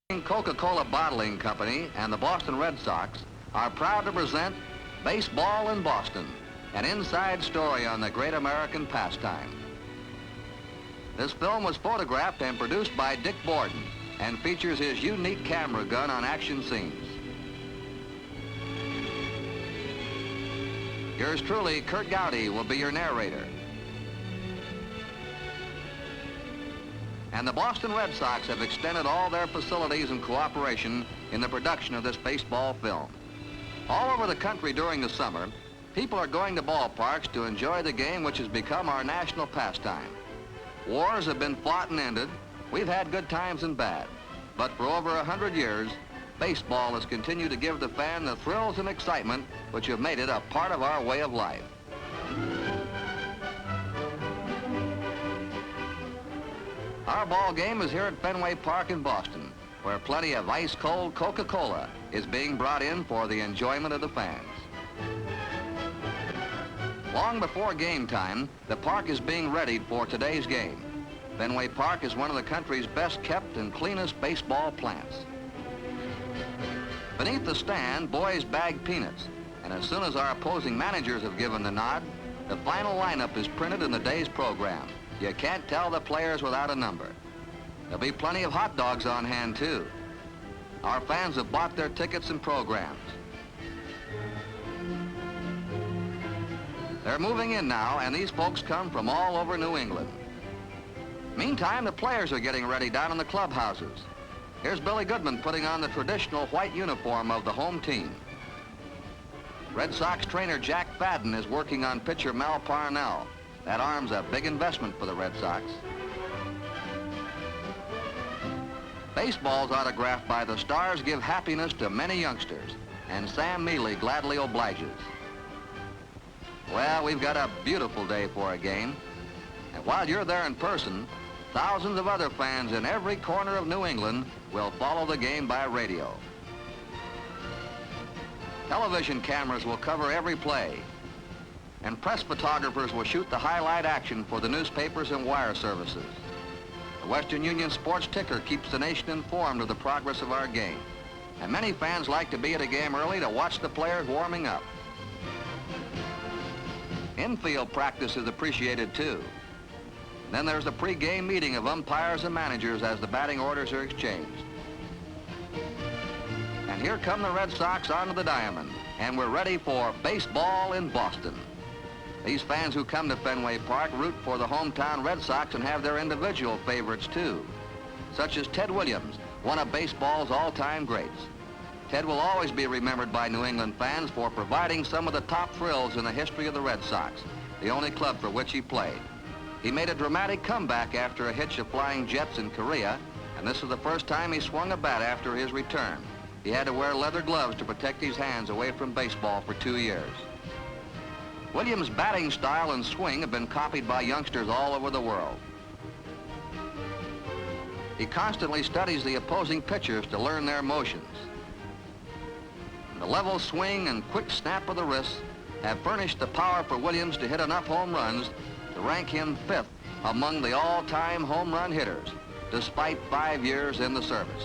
Coca-Cola Bottling Company and the Boston Red Sox are proud to present Baseball in Boston, an inside story on the great American pastime. This film was photographed and produced by Dick Borden and features his unique camera gun on action scenes. Yours truly, Curt Gowdy, will be your narrator. And the Boston Red Sox have extended all their facilities and cooperation in the production of this baseball film. All over the country during the summer, people are going to ballparks to enjoy the game which has become our national pastime. Wars have been fought and ended. We've had good times and bad. But for over 100 years, baseball has continued to give the fan the thrills and excitement which have made it a part of our way of life. Our ball game is here at Fenway Park in Boston, where plenty of ice-cold Coca-Cola is being brought in for the enjoyment of the fans. Long before game time, the park is being readied for today's game. Fenway Park is one of the country's best kept and cleanest baseball plants. Beneath the stand, boys bag peanuts, and as soon as our opposing managers have given the nod, the final lineup is printed in the day's program. You can't tell the players without a number. There'll be plenty of hot dogs on hand, too. Our fans have bought their tickets and programs. They're moving in now, and these folks come from all over New England. Meantime, the players are getting ready down in the clubhouses. Here's Billy Goodman putting on the traditional white uniform of the home team. Red Sox trainer Jack Fadden is working on pitcher Mel Parnell. That arm's a big investment for the Red Sox. Baseballs autographed by the stars give happiness to many youngsters, and Sam Mealy gladly obliges. Well, we've got a beautiful day for a game, and while you're there in person, thousands of other fans in every corner of New England will follow the game by radio. Television cameras will cover every play, and press photographers will shoot the highlight action for the newspapers and wire services. The Western Union Sports Ticker keeps the nation informed of the progress of our game, and many fans like to be at a game early to watch the players warming up. Infield practice is appreciated too. Then there's the pre-game meeting of umpires and managers as the batting orders are exchanged. And here come the Red Sox onto the diamond, and we're ready for baseball in Boston. These fans who come to Fenway Park root for the hometown Red Sox and have their individual favorites too, such as Ted Williams, one of baseball's all-time greats. Ted will always be remembered by New England fans for providing some of the top thrills in the history of the Red Sox, the only club for which he played. He made a dramatic comeback after a hitch of flying jets in Korea, and this was the first time he swung a bat after his return. He had to wear leather gloves to protect his hands away from baseball for 2 years. Williams' batting style and swing have been copied by youngsters all over the world. He constantly studies the opposing pitchers to learn their motions. The level swing and quick snap of the wrists have furnished the power for Williams to hit enough home runs to rank him 5th among the all-time home run hitters, despite 5 years in the service.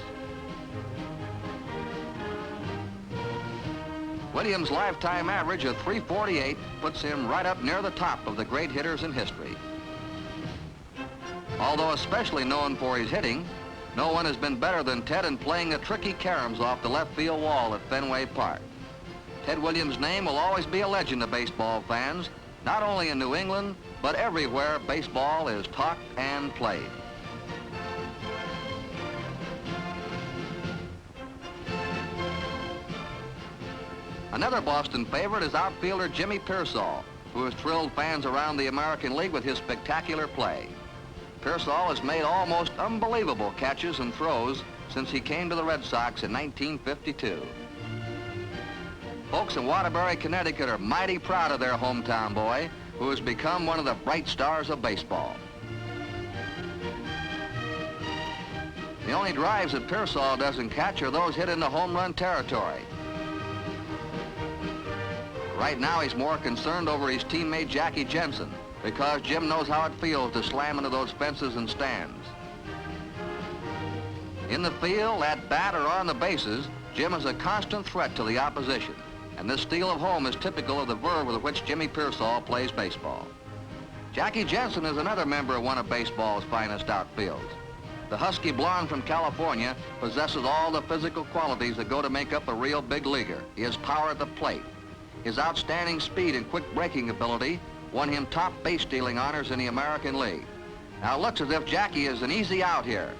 Williams' lifetime average of .348 puts him right up near the top of the great hitters in history. Although especially known for his hitting, no one has been better than Ted in playing the tricky caroms off the left field wall at Fenway Park. Ted Williams' name will always be a legend to baseball fans, not only in New England, but everywhere baseball is talked and played. Another Boston favorite is outfielder Jimmy Piersall, who has thrilled fans around the American League with his spectacular play. Piersall has made almost unbelievable catches and throws since he came to the Red Sox in 1952. Folks in Waterbury, Connecticut are mighty proud of their hometown boy, who has become one of the bright stars of baseball. The only drives that Piersall doesn't catch are those hit into home run territory. Right now, he's more concerned over his teammate Jackie Jensen, because Jim knows how it feels to slam into those fences and stands. In the field, at bat, or on the bases, Jim is a constant threat to the opposition, and this steal of home is typical of the verve with which Jimmy Piersall plays baseball. Jackie Jensen is another member of one of baseball's finest outfields. The husky blonde from California possesses all the physical qualities that go to make up a real big leaguer. He has power at the plate. His outstanding speed and quick breaking ability won him top base stealing honors in the American League. Now it looks as if Jackie is an easy out here.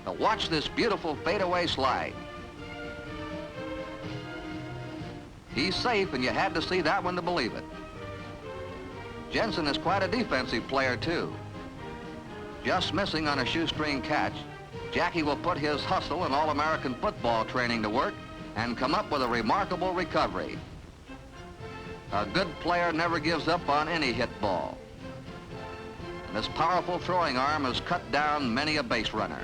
Now watch this beautiful fadeaway slide. He's safe, and you had to see that one to believe it. Jensen is quite a defensive player, too. Just missing on a shoestring catch, Jackie will put his hustle and All-American football training to work and come up with a remarkable recovery. A good player never gives up on any hit ball. And this powerful throwing arm has cut down many a base runner.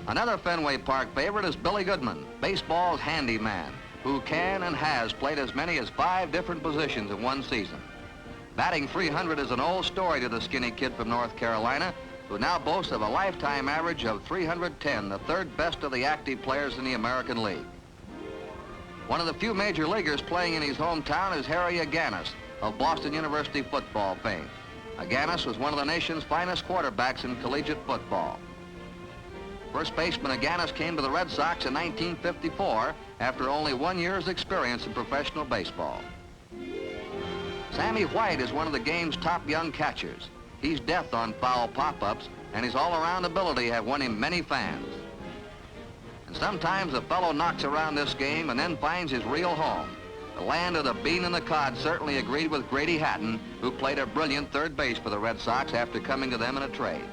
Another Fenway Park favorite is Billy Goodman, baseball's handyman, who can and has played as many as 5 different positions in one season. Batting .300 is an old story to the skinny kid from North Carolina, who now boasts of a lifetime average of .310, the third best of the active players in the American League. One of the few major leaguers playing in his hometown is Harry Aganist of Boston University football fame. Aganist was one of the nation's finest quarterbacks in collegiate football. First baseman Aganist came to the Red Sox in 1954 after only 1 year's experience in professional baseball. Sammy White is one of the game's top young catchers. He's death on foul pop-ups, and his all-around ability have won him many fans. And sometimes a fellow knocks around this game and then finds his real home. The land of the bean and the cod certainly agreed with Grady Hatton, who played a brilliant third base for the Red Sox after coming to them in a trade.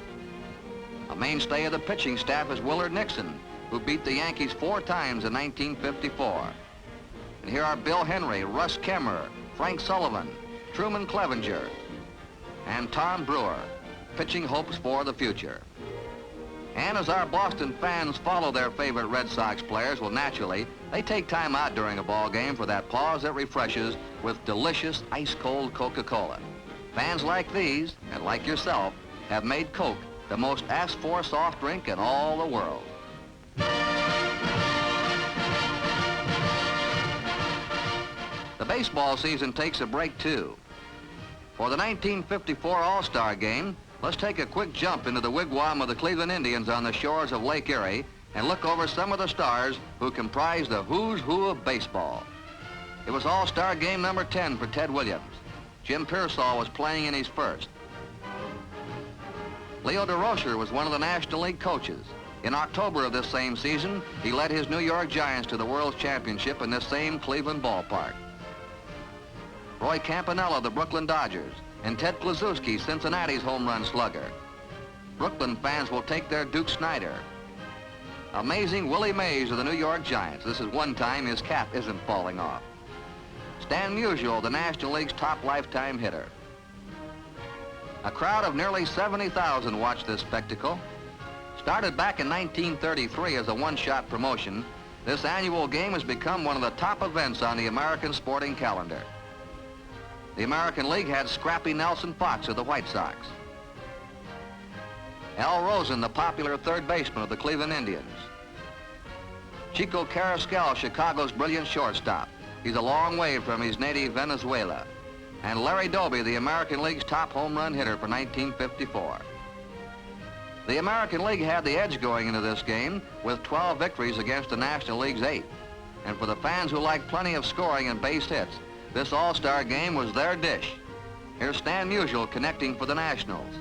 A mainstay of the pitching staff is Willard Nixon, who beat the Yankees 4 times in 1954. And here are Bill Henry, Russ Kemmer, Frank Sullivan, Truman Clevenger, and Tom Brewer, pitching hopes for the future. And as our Boston fans follow their favorite Red Sox players, well, naturally, they take time out during a ball game for that pause that refreshes with delicious ice-cold Coca-Cola. Fans like these, and like yourself, have made Coke the most asked-for soft drink in all the world. The baseball season takes a break, too. For the 1954 All-Star Game, let's take a quick jump into the wigwam of the Cleveland Indians on the shores of Lake Erie and look over some of the stars who comprise the who's who of baseball. It was All-Star Game number 10 for Ted Williams. Jim Piersall was playing in his first. Leo DeRocher was one of the National League coaches. In October of this same season, he led his New York Giants to the World Championship in this same Cleveland ballpark. Roy Campanella, the Brooklyn Dodgers, and Ted Kluszewski, Cincinnati's home run slugger. Brooklyn fans will take their Duke Snider. Amazing Willie Mays of the New York Giants. This is one time his cap isn't falling off. Stan Musial, the National League's top lifetime hitter. A crowd of nearly 70,000 watched this spectacle. Started back in 1933 as a one-shot promotion, this annual game has become one of the top events on the American sporting calendar. The American League had Scrappy Nelson Fox of the White Sox. Al Rosen, the popular third baseman of the Cleveland Indians. Chico Carrasquel, Chicago's brilliant shortstop. He's a long way from his native Venezuela. And Larry Doby, the American League's top home run hitter for 1954. The American League had the edge going into this game with 12 victories against the National League's 8. And for the fans who like plenty of scoring and base hits, this All-Star Game was their dish. Here's Stan Musial connecting for the Nationals.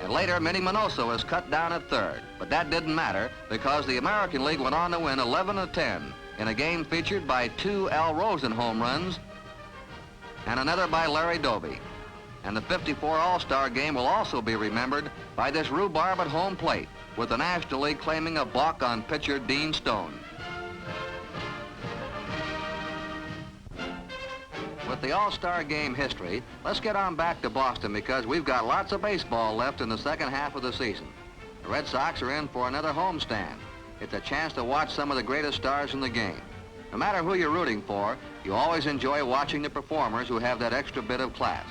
And later, Minnie Minoso was cut down at third, but that didn't matter because the American League went on to win 11-10 in a game featured by 2 Al Rosen home runs and another by Larry Doby. And the '54 All-Star Game will also be remembered by this rhubarb at home plate, with the National League claiming a balk on pitcher Dean Stone. With the All-Star Game history, let's get on back to Boston because we've got lots of baseball left in the second half of the season. The Red Sox are in for another homestand. It's a chance to watch some of the greatest stars in the game. No matter who you're rooting for, you always enjoy watching the performers who have that extra bit of class.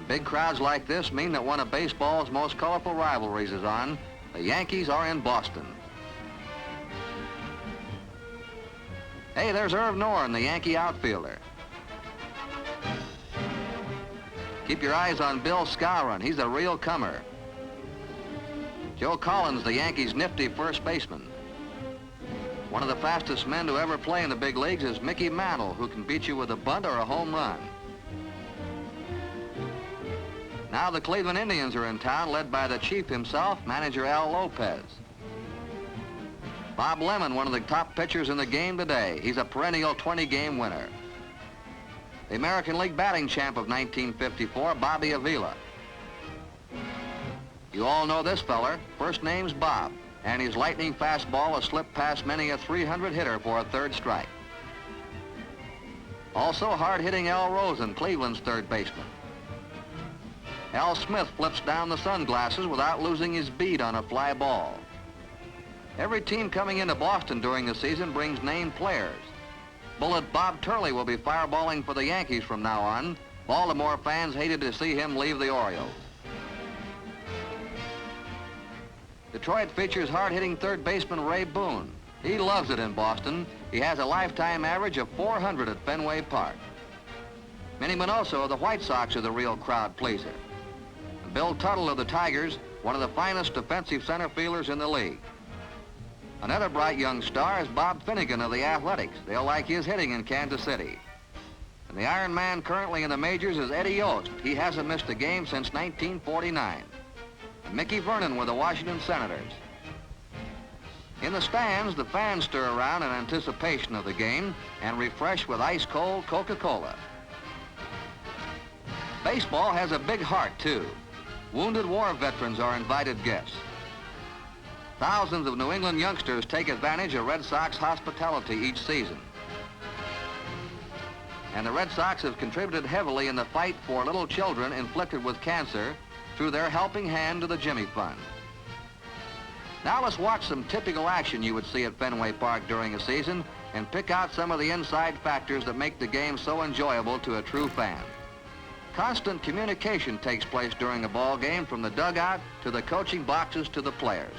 Big crowds like this mean that one of baseball's most colorful rivalries is on. The Yankees are in Boston. Hey, there's Irv Norton, the Yankee outfielder. Keep your eyes on Bill Skowron. He's a real comer. Joe Collins, the Yankees' nifty first baseman. One of the fastest men to ever play in the big leagues is Mickey Mantle, who can beat you with a bunt or a home run. Now the Cleveland Indians are in town, led by the chief himself, manager Al Lopez. Bob Lemon, one of the top pitchers in the game today. He's a perennial 20-game winner. The American League batting champ of 1954, Bobby Avila. You all know this feller. First name's Bob, and his lightning fastball has slipped past many a 300 hitter for a third strike. Also hard-hitting Al Rosen, Cleveland's third baseman. Al Smith flips down the sunglasses without losing his bead on a fly ball. Every team coming into Boston during the season brings named players. Bullet Bob Turley will be fireballing for the Yankees from now on. Baltimore fans hated to see him leave the Orioles. Detroit features hard-hitting third baseman Ray Boone. He loves it in Boston. He has a lifetime average of 400 at Fenway Park. Minnie Minoso of the White Sox are the real crowd pleaser. Bill Tuttle of the Tigers, one of the finest defensive center fielders in the league. Another bright young star is Bob Finnegan of the Athletics. They'll like his hitting in Kansas City. And the Iron Man currently in the majors is Eddie Yost. He hasn't missed a game since 1949. And Mickey Vernon with the Washington Senators. In the stands, the fans stir around in anticipation of the game and refresh with ice-cold Coca-Cola. Baseball has a big heart, too. Wounded war veterans are invited guests. Thousands of New England youngsters take advantage of Red Sox hospitality each season. And the Red Sox have contributed heavily in the fight for little children inflicted with cancer through their helping hand to the Jimmy Fund. Now let's watch some typical action you would see at Fenway Park during a season and pick out some of the inside factors that make the game so enjoyable to a true fan. Constant communication takes place during a ball game, from the dugout to the coaching boxes to the players.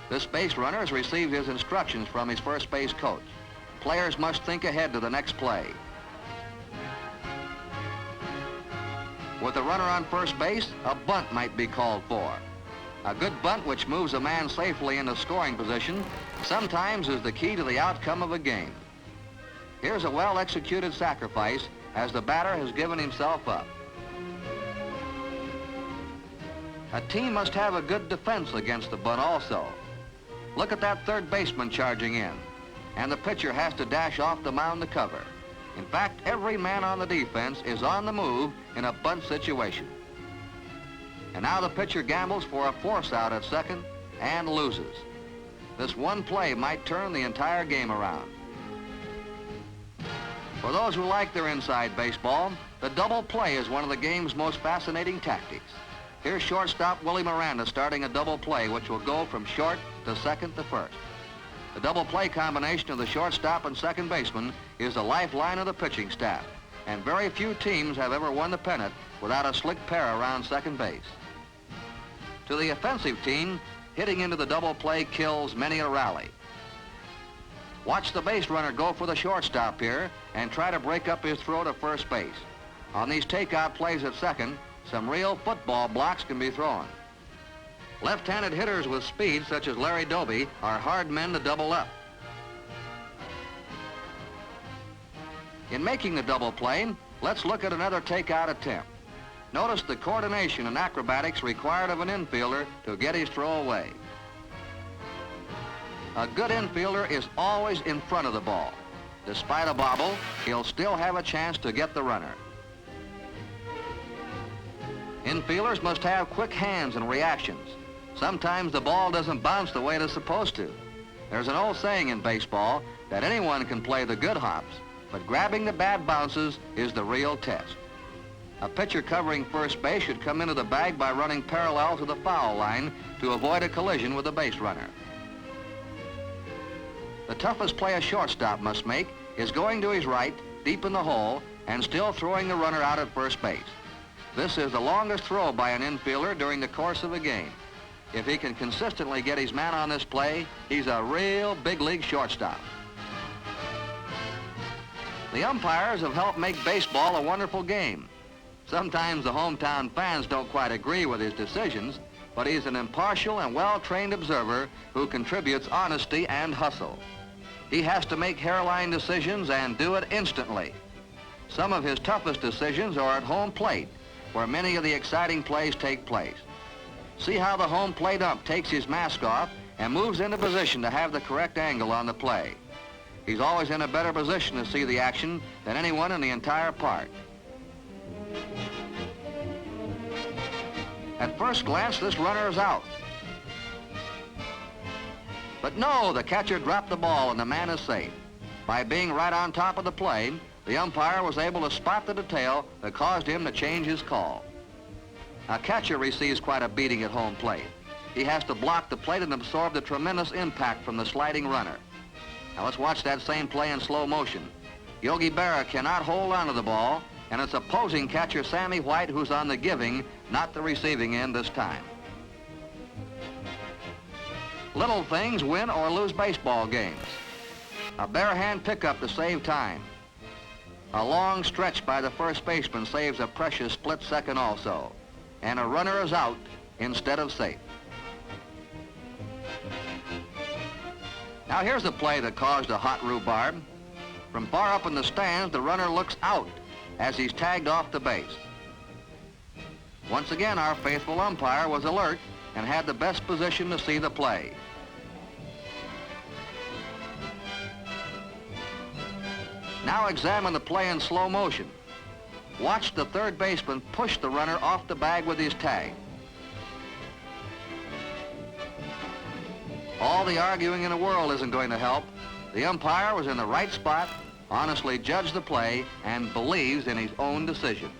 This base runner has received his instructions from his first base coach. Players must think ahead to the next play. With a runner on first base, a bunt might be called for. A good bunt which moves a man safely into scoring position sometimes is the key to the outcome of a game. Here's a well-executed sacrifice as the batter has given himself up. A team must have a good defense against the bunt also. Look at that third baseman charging in, and the pitcher has to dash off the mound to cover. In fact, every man on the defense is on the move in a bunt situation. And now the pitcher gambles for a force out at second and loses. This one play might turn the entire game around. For those who like their inside baseball, the double play is one of the game's most fascinating tactics. Here's shortstop Willie Miranda starting a double play which will go from short to second to first. The double play combination of the shortstop and second baseman is the lifeline of the pitching staff, and very few teams have ever won the pennant without a slick pair around second base. To the offensive team, hitting into the double play kills many a rally. Watch the base runner go for the shortstop here and try to break up his throw to first base. On these takeout plays at second, some real football blocks can be thrown. Left-handed hitters with speed, such as Larry Doby, are hard men to double up. In making the double play, let's look at another takeout attempt. Notice the coordination and acrobatics required of an infielder to get his throw away. A good infielder is always in front of the ball. Despite a bobble, he'll still have a chance to get the runner. Infielders must have quick hands and reactions. Sometimes the ball doesn't bounce the way it is supposed to. There's an old saying in baseball that anyone can play the good hops, but grabbing the bad bounces is the real test. A pitcher covering first base should come into the bag by running parallel to the foul line to avoid a collision with the base runner. The toughest play a shortstop must make is going to his right, deep in the hole, and still throwing the runner out at first base. This is the longest throw by an infielder during the course of a game. If he can consistently get his man on this play, he's a real big league shortstop. The umpires have helped make baseball a wonderful game. Sometimes the hometown fans don't quite agree with his decisions, but he's an impartial and well-trained observer who contributes honesty and hustle. He has to make hairline decisions and do it instantly. Some of his toughest decisions are at home plate, where many of the exciting plays take place. See how the home plate ump takes his mask off and moves into position to have the correct angle on the play. He's always in a better position to see the action than anyone in the entire park. At first glance, this runner is out. But no, the catcher dropped the ball and the man is safe. By being right on top of the play, the umpire was able to spot the detail that caused him to change his call. A catcher receives quite a beating at home plate. He has to block the plate and absorb the tremendous impact from the sliding runner. Now let's watch that same play in slow motion. Yogi Berra cannot hold onto the ball, and it's opposing catcher Sammy White who's on the giving, not the receiving end this time. Little things win or lose baseball games. A bare hand pickup to save time. A long stretch by the first baseman saves a precious split second also. And a runner is out instead of safe. Now here's a play that caused a hot rhubarb. From far up in the stands, the runner looks out as he's tagged off the base. Once again, our faithful umpire was alert and had the best position to see the play. Now examine the play in slow motion. Watch the third baseman push the runner off the bag with his tag. All the arguing in the world isn't going to help. The umpire was in the right spot, honestly judged the play, and believes in his own decision.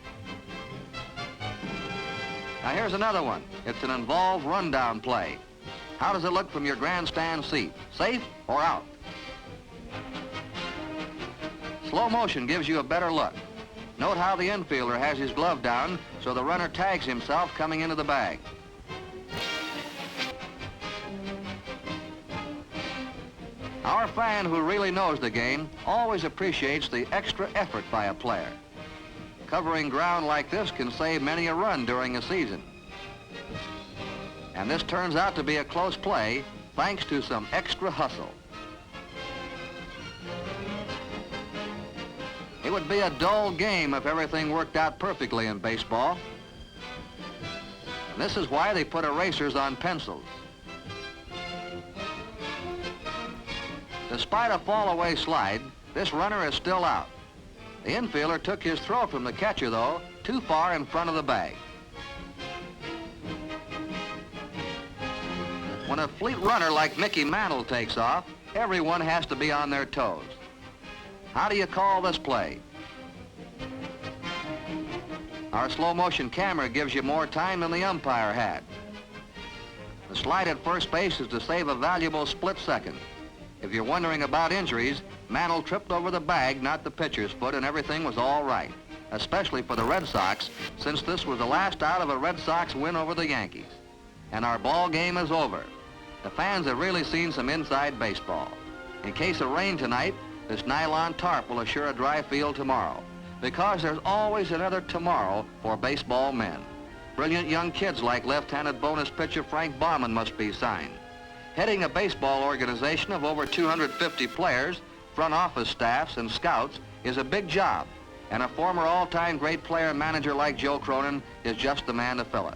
Now here's another one. It's an involved rundown play. How does it look from your grandstand seat? Safe or out? Slow motion gives you a better look. Note how the infielder has his glove down so the runner tags himself coming into the bag. Our fan who really knows the game always appreciates the extra effort by a player. Covering ground like this can save many a run during a season. And this turns out to be a close play thanks to some extra hustle. It would be a dull game if everything worked out perfectly in baseball. And this is why they put erasers on pencils. Despite a fall-away slide, this runner is still out. The infielder took his throw from the catcher, though, too far in front of the bag. When a fleet runner like Mickey Mantle takes off, everyone has to be on their toes. How do you call this play? Our slow-motion camera gives you more time than the umpire had. The slide at first base is to save a valuable split second. If you're wondering about injuries, Mantle tripped over the bag, not the pitcher's foot, and everything was all right, especially for the Red Sox, since this was the last out of a Red Sox win over the Yankees. And our ball game is over. The fans have really seen some inside baseball. In case of rain tonight, this nylon tarp will assure a dry field tomorrow, because there's always another tomorrow for baseball men. Brilliant young kids like left-handed bonus pitcher Frank Bauman must be signed. Heading a baseball organization of over 250 players, front office staffs, and scouts is a big job, and a former all-time great player and manager like Joe Cronin is just the man to fill it.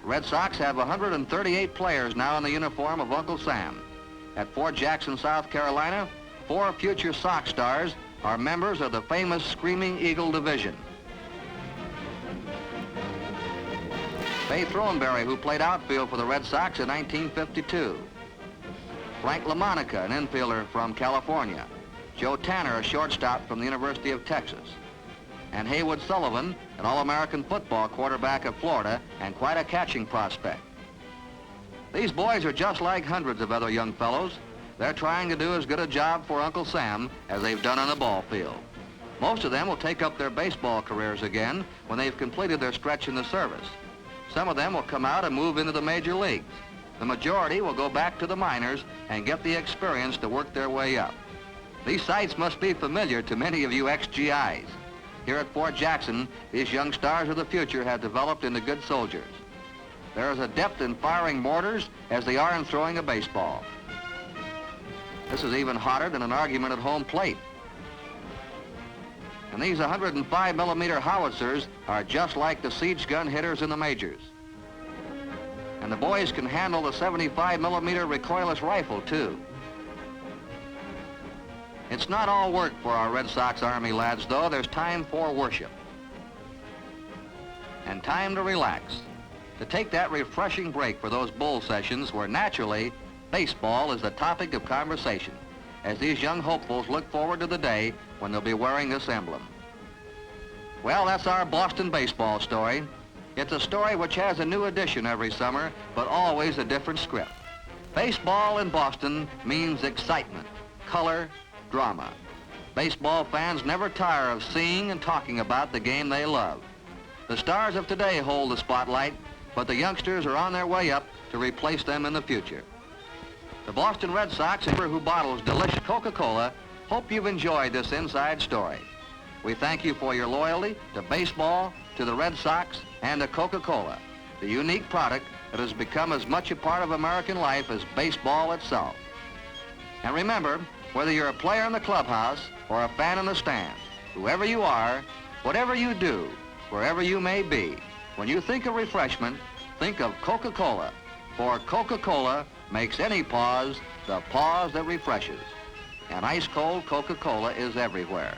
The Red Sox have 138 players now in the uniform of Uncle Sam. At Fort Jackson, South Carolina, 4 future Sox stars are members of the famous Screaming Eagle division. Fay Throneberry, who played outfield for the Red Sox in 1952. Frank LaMonica, an infielder from California. Joe Tanner, a shortstop from the University of Texas. And Haywood Sullivan, an All-American football quarterback of Florida and quite a catching prospect. These boys are just like hundreds of other young fellows. They're trying to do as good a job for Uncle Sam as they've done on the ball field. Most of them will take up their baseball careers again when they've completed their stretch in the service. Some of them will come out and move into the major leagues. The majority will go back to the minors and get the experience to work their way up. These sights must be familiar to many of you ex-GIs. Here at Fort Jackson, these young stars of the future have developed into good soldiers. They're as adept in firing mortars as they are in throwing a baseball. This is even hotter than an argument at home plate. And these 105mm howitzers are just like the siege gun hitters in the majors. And the boys can handle the 75mm recoilless rifle, too. It's not all work for our Red Sox Army lads, though. There's time for worship. And time to relax. To take that refreshing break for those bull sessions where, naturally, baseball is the topic of conversation, as these young hopefuls look forward to the day when they'll be wearing this emblem. Well, that's our Boston baseball story. It's a story which has a new edition every summer, but always a different script. Baseball in Boston means excitement, color, drama. Baseball fans never tire of seeing and talking about the game they love. The stars of today hold the spotlight, but the youngsters are on their way up to replace them in the future. The Boston Red Sox, who bottles delicious Coca-Cola, hope you've enjoyed this inside story. We thank you for your loyalty to baseball, to the Red Sox, and to Coca-Cola, the unique product that has become as much a part of American life as baseball itself. And remember, whether you're a player in the clubhouse or a fan in the stands, whoever you are, whatever you do, wherever you may be, when you think of refreshment, think of Coca-Cola, for Coca-Cola makes any pause the pause that refreshes. And ice-cold Coca-Cola is everywhere.